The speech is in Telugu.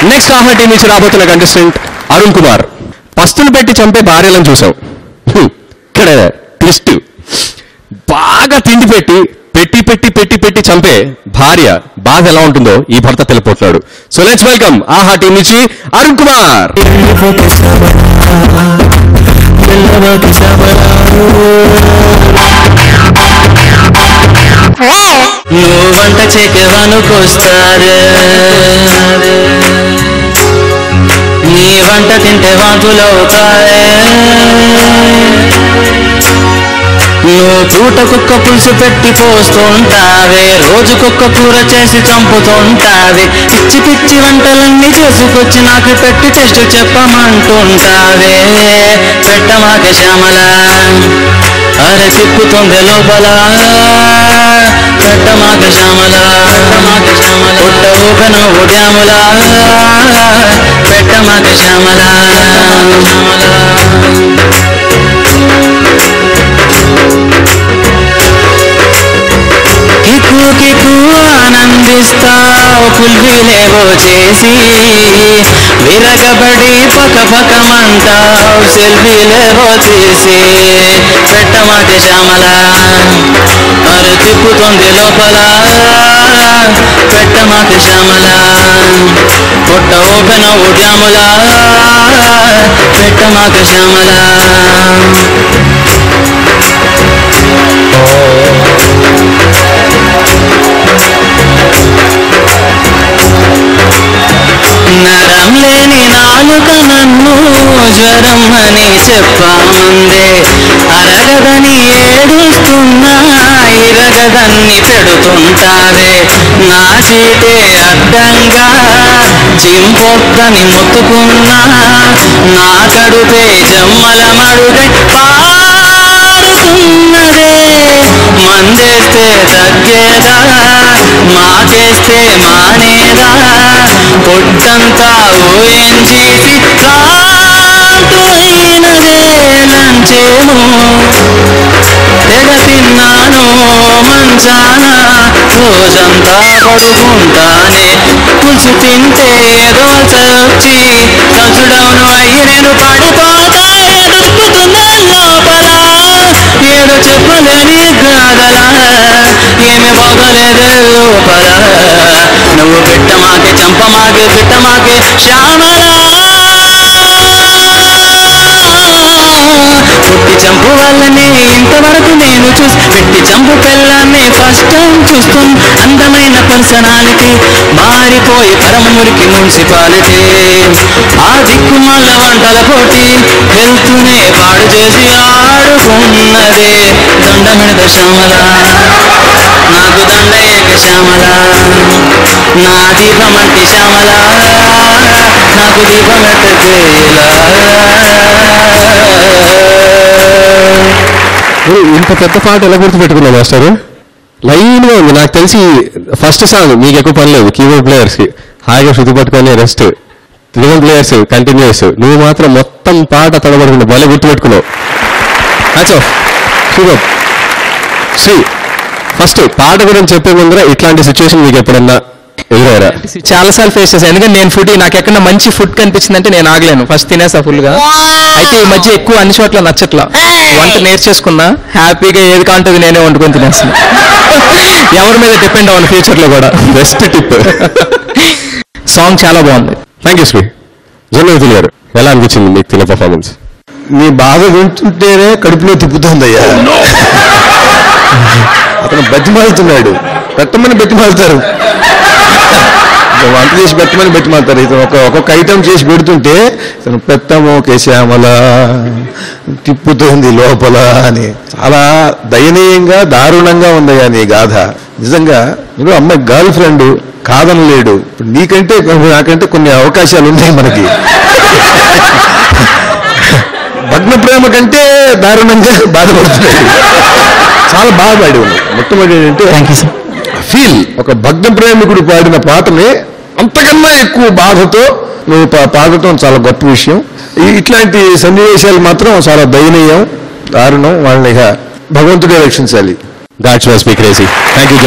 నెక్స్ట్ ఆహా టీం నుంచి రాబోతున్న కంటెస్టెంట్ అరుణ్ కుమార్. పస్తులు పెట్టి చంపే భార్యలను చూసాం. ఇక్కడ ట్విస్ట్, బాగా తిండి పెట్టి పెట్టి పెట్టి పెట్టి పెట్టి చంపే భార్య బాధ ఎలా ఉంటుందో ఈ భర్త తెలిపోతున్నాడు. సో లెట్స్ వెల్కమ్ ఆహా టీం నుంచి అరుణ్ కుమార్. నువ్వు వంట చేకేవానుకొస్తారే, నీ వంట తింటే వాంతులవుతాయే, నువ్వు పూట కుక్క పులుసు పెట్టి పోస్తుంటావే, రోజుకొక్క కూర చేసి చంపుతుంటావే, పిచ్చి పిచ్చి వంటలన్నీ చేసుకొచ్చి నాకు పెట్టి టెస్ట్ చెప్పమంటుంటావే. పెట్టమాక శ్యామల అరే తిప్పుతుంది లోపల, పెట్టమాక శ్యామల పుట్ట ఊపెన ఉడ్యాముల, పెట్టమాక శ్యామల. కిక్కు కిక్కు ఆనందిస్తావు కుల్వీలేవో చేసి, విరగబడి పక పకమంటావు సెల్ఫీలేవో తీసి, పెట్టమాక శ్యామల అరే తిప్పుతుంది లోపల, పెట్టమాక శ్యామల పుట్ట ఊపెన ఉడ్యాముల, పెట్టమాక శ్యామల. నరం లేని నాలుక నన్ను జ్వరం అని చెప్పమందే, అరగదని ఏడుస్తున్నా ఇరగదన్ని పెడుతుంటావే, నా చీటే అడ్డంగా చింపొద్దని మొత్తుకున్నా, నా కడుపే జమ్మల మడుగై పారుతున్నదే, మందేస్తే తగ్గేదా మాకేస్తే మానేదా, పొట్టంతా ఊయంచేసి రాటువైనదే, లంచేమో తెగ తిన్నాను మంచాన, రోజంతా పడుకుంటానే, పులుసు తింటే ఏదో వచ్చి కంచుడౌను అయ్యి నేను పడిపోతా, ఎదుర్కొతున్నా లోపల ఏదో చెప్పలేని గాథలా, ఏమి బాగోలేదే లోపల, నువ్వు పెట్టమాకే చంపమాకే పెట్టమాకే శ్యామల, పుట్టి చంపు వాళ్ళని ఇంతవరకు నేను చూసి, పెట్టి చంపు పిల్లల్ని ఫస్ట్ టైం చూస్తున్నా, అందమైన పర్సనాలిటీ మారిపోయి పరమమురికి మున్సిపాలిటీ, ఆ దిక్కుమల్ల వంటల పోటీ వెళ్తూనే పాడు చేసి ఆడుకున్నదే, దండమిడత శ్యామల నాకు దండ ఏక శ్యామల, నా దీపమంటి శ్యామల నాకు దీపమెట్టేలా. ఇంత పెద్ద పాట ఎలా గుర్తుపెట్టుకున్నావు మాస్టర్? లైన్గా ఉంది. నాకు తెలిసి ఫస్ట్ సాంగ్ మీకు ఎక్కువ పని లేదు, కీబోర్డ్ ప్లేయర్స్కి హాయిగా శృతి పట్టుకొని రెస్ట్, రిథమ్ ప్లేయర్స్ కంటిన్యూస్, నువ్వు మాత్రం మొత్తం పాట తడబడుకుంటా భలే గుర్తుపెట్టుకున్నావు. సూపర్. శ్రీ, ఫస్ట్ పాట గురించి చెప్పే ముందర ఇట్లాంటి సిచ్యువేషన్ మీకు ఎప్పుడన్నా ఎదురయ్యారా? చాలాసార్లు ఫేస్ చేశాను. ఎందుకంటే నేను ఫుడ్ నాకు ఎక్కడన్నా మంచి ఫుడ్ కనిపించిందంటే నేను ఆగలేను, ఫస్ట్ తినేసా ఫుల్గా. అయితే ఈ మధ్య ఎక్కువ అన్ని చోట్ల నచ్చట్లా, వంట నేర్చేసుకున్నా, హ్యాపీగా ఏది కాంటుంది నేనే వండుకొని తినేస్తాను, ఎవరి మీద డిపెండ్ అవ్వను ఫ్యూచర్లో కూడా. Best tip. సాంగ్ చాలా బాగుంది. Thank you Shri. జొన్నవితులు గారు, ఎలా అనిపించింది మీకు తినే పర్ఫార్మెన్స్? నీ బాధ వింటుంటేనే కడుపులో తిప్పుతుందయ్యా. అతను బతిమాలుతున్నాడు, పెట్టమని బతిమాలుతారు, వంట చేసి పెట్టమని బతిమాలుతారు. ఇతను ఒక్కొక్క ఐటెం చేసి పెడుతుంటే ఇతను పెట్టమో కేశామల తిప్పుతుంది లోపల అని, చాలా దయనీయంగా దారుణంగా ఉందయ్యా నీ గాథ. నిజంగా నువ్వు అమ్మాయి గర్ల్ ఫ్రెండ్ కాదనలేడు, ఇప్పుడు నీకంటే నాకంటే కొన్ని అవకాశాలు ఉన్నాయి మనకి. భగ్న ప్రేమ కంటే దారుణంగా బాధపడుతున్నాడు. చాలా బాగా పాడి ఉన్నావు. మొట్టమొదటి ఏంటంటే ఫీల్, ఒక భగ్న ప్రేమికుడు పాడిన పాటని అంతకన్నా ఎక్కువ బాధతో నువ్వు పాడటం చాలా గొప్ప విషయం. ఇట్లాంటి సన్నివేశాలు మాత్రం చాలా దయనీయం, దారుణం. వాళ్ళని ఇక భగవంతుడే రక్షించాలి. God's must be crazy. Thank you.